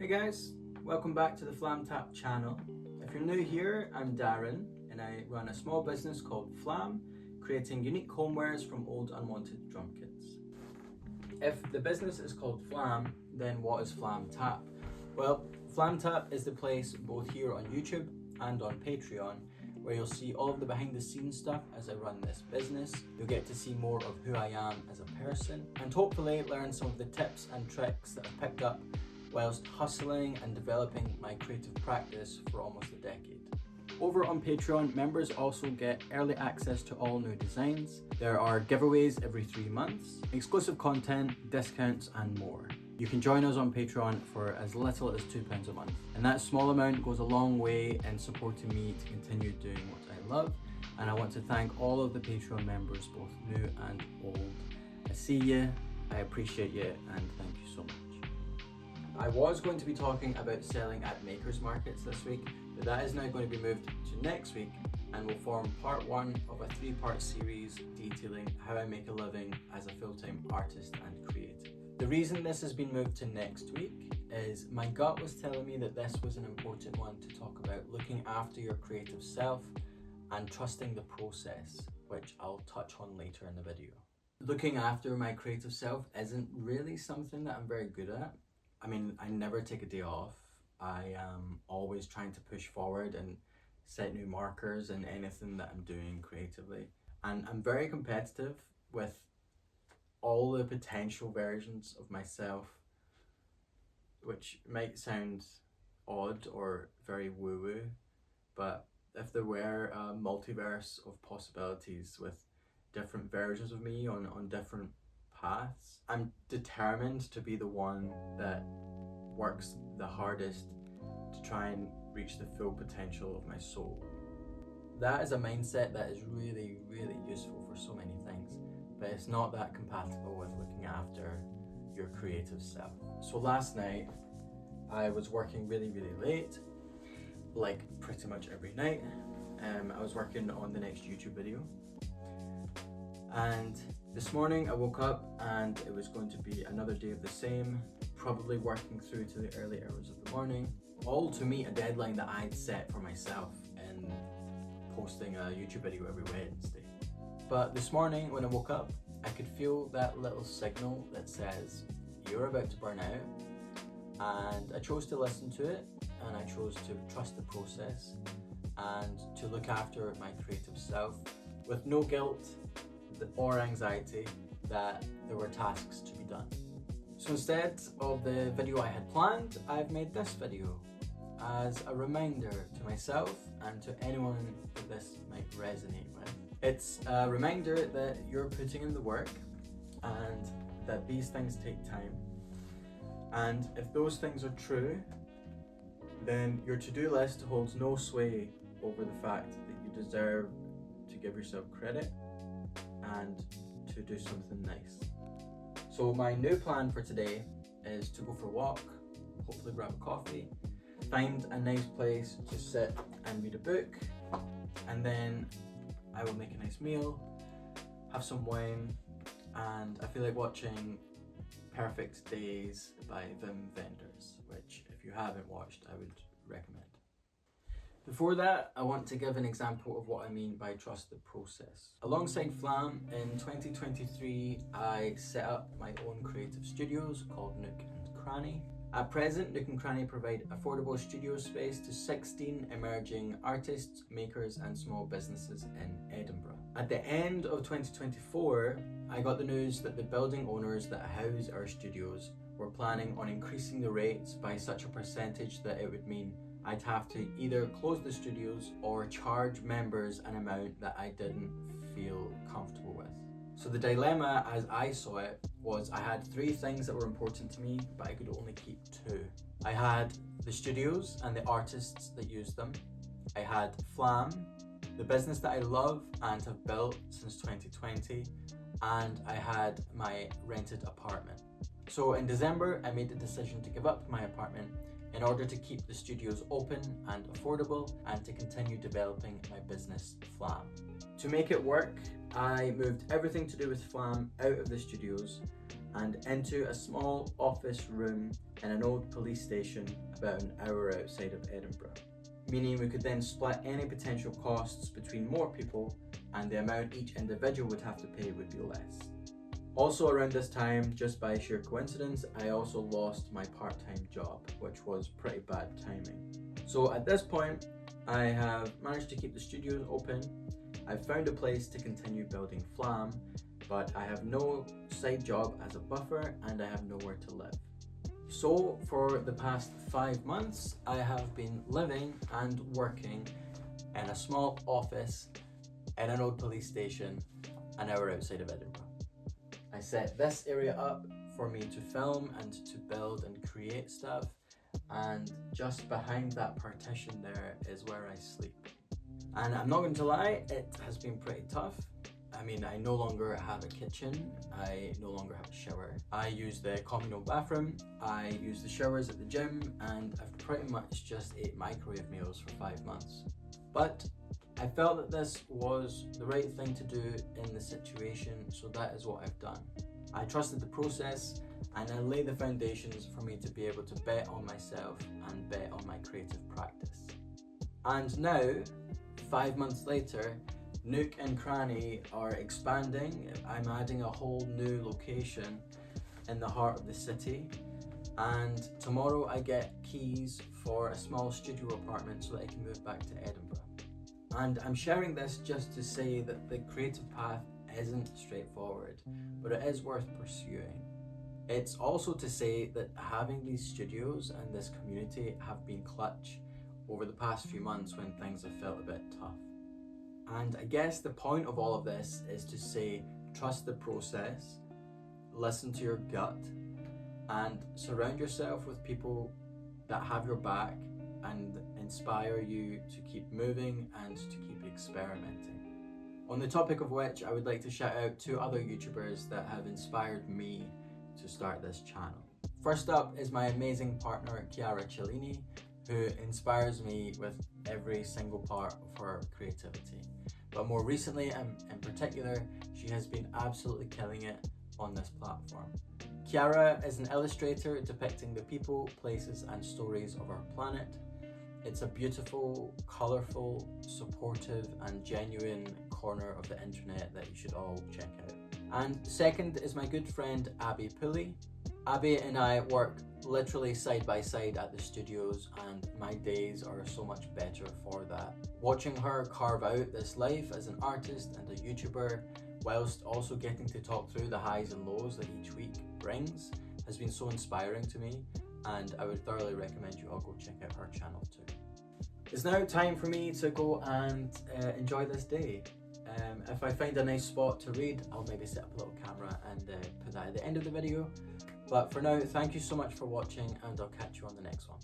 Hey guys, welcome back to the FlamTap channel. If you're new here, I'm Darren and I run a small business called Flam, creating unique homewares from old unwanted drum kits. If the business is called Flam, then what is FlamTap? Well, FlamTap is the place both here on YouTube and on Patreon where you'll see all of the behind the scenes stuff as I run this business. You'll get to see more of who I am as a person and hopefully learn some of the tips and tricks that I've picked up whilst hustling and developing my creative practice for almost a decade. Over on Patreon, members also get early access to all new designs. There are giveaways every 3 months, exclusive content, discounts and more. You can join us on Patreon for as little as £2 a month. And that small amount goes a long way in supporting me to continue doing what I love. And I want to thank all of the Patreon members, both new and old. I see you, I appreciate you, and thank you so much. I was going to be talking about selling at makers markets this week, but that is now going to be moved to next week and will form part 1 of a 3-part series detailing how I make a living as a full-time artist and creative. The reason this has been moved to next week is my gut was telling me that this was an important one to talk about, looking after your creative self and trusting the process, which I'll touch on later in the video. Looking after my creative self isn't really something that I'm very good at. I mean, I never take a day off. I am always trying to push forward and set new markers in anything that I'm doing creatively. And I'm very competitive with all the potential versions of myself, which might sound odd or very woo-woo, but if there were a multiverse of possibilities with different versions of me on different paths, I'm determined to be the one that works the hardest to try and reach the full potential of my soul. That is a mindset that is really, really useful for so many things, but it's not that compatible with looking after your creative self. So last night, I was working really, really late, like pretty much every night. I was working on the next YouTube video. And this morning I woke up and it was going to be another day of the same, probably working through to the early hours of the morning, all to meet a deadline that I'd set for myself in posting a YouTube video every Wednesday. But this morning when I woke up, I could feel that little signal that says, you're about to burn out. And I chose to listen to it, and I chose to trust the process and to look after my creative self with no guilt or anxiety that there were tasks to be done. So instead of the video I had planned, I've made this video as a reminder to myself and to anyone that this might resonate with. It's a reminder that you're putting in the work and that these things take time. And if those things are true, then your to-do list holds no sway over the fact that you deserve to give yourself credit and to do something nice. So my new plan for today is to go for a walk, hopefully grab a coffee, find a nice place to sit and read a book, and then I will make a nice meal, have some wine, and I feel like watching Perfect Days by Wim Wenders, which if you haven't watched, I would recommend. Before that, I want to give an example of what I mean by trust the process. Alongside Flam, in 2023, I set up my own creative studios called Nook and Cranny. At present, Nook and Cranny provide affordable studio space to 16 emerging artists, makers and small businesses in Edinburgh. At the end of 2024, I got the news that the building owners that house our studios were planning on increasing the rates by such a percentage that it would mean I'd have to either close the studios or charge members an amount that I didn't feel comfortable with. So the dilemma as I saw it was I had 3 things that were important to me, but I could only keep 2. I had the studios and the artists that used them. I had Flam, the business that I love and have built since 2020, and I had my rented apartment. So in December, I made the decision to give up my apartment in order to keep the studios open and affordable and to continue developing my business, Flam. To make it work, I moved everything to do with Flam out of the studios and into a small office room in an old police station about an hour outside of Edinburgh, meaning we could then split any potential costs between more people and the amount each individual would have to pay would be less. Also around this time, just by sheer coincidence, I also lost my part-time job, which was pretty bad timing. So at this point, I have managed to keep the studios open. I've found a place to continue building Flam, but I have no side job as a buffer and I have nowhere to live. So for the past 5 months, I have been living and working in a small office in an old police station an hour outside of Edinburgh. I set this area up for me to film and to build and create stuff, and just behind that partition there is where I sleep. And I'm not going to lie, it has been pretty tough. I mean, I no longer have a kitchen, I no longer have a shower. I use the communal bathroom, I use the showers at the gym, and I've pretty much just ate microwave meals for 5 months. But I felt that this was the right thing to do in the situation, so that is what I've done. I trusted the process and I laid the foundations for me to be able to bet on myself and bet on my creative practice. And now, 5 months later, Nook and Cranny are expanding. I'm adding a whole new location in the heart of the city, and tomorrow I get keys for a small studio apartment so that I can move back to Edinburgh. And I'm sharing this just to say that the creative path isn't straightforward, but it is worth pursuing. It's also to say that having these studios and this community have been clutch over the past few months when things have felt a bit tough. And I guess the point of all of this is to say, trust the process, listen to your gut, and surround yourself with people that have your back and inspire you to keep moving and to keep experimenting. On the topic of which, I would like to shout out 2 other YouTubers that have inspired me to start this channel. First up is my amazing partner Chiara Cellini, who inspires me with every single part of her creativity. But more recently, and in particular, she has been absolutely killing it on this platform. Chiara is an illustrator depicting the people, places and stories of our planet. It's a beautiful, colourful, supportive and genuine corner of the internet that you should all check out. And second is my good friend Abby Pulley. Abby and I work literally side by side at the studios, and my days are so much better for that. Watching her carve out this life as an artist and a YouTuber, whilst also getting to talk through the highs and lows that each week brings, has been so inspiring to me, and I would thoroughly recommend you all go check out her channel too. It's now time for me to go and enjoy this day. If I find a nice spot to read, I'll maybe set up a little camera and put that at the end of the video. But for now, thank you so much for watching, and I'll catch you on the next one.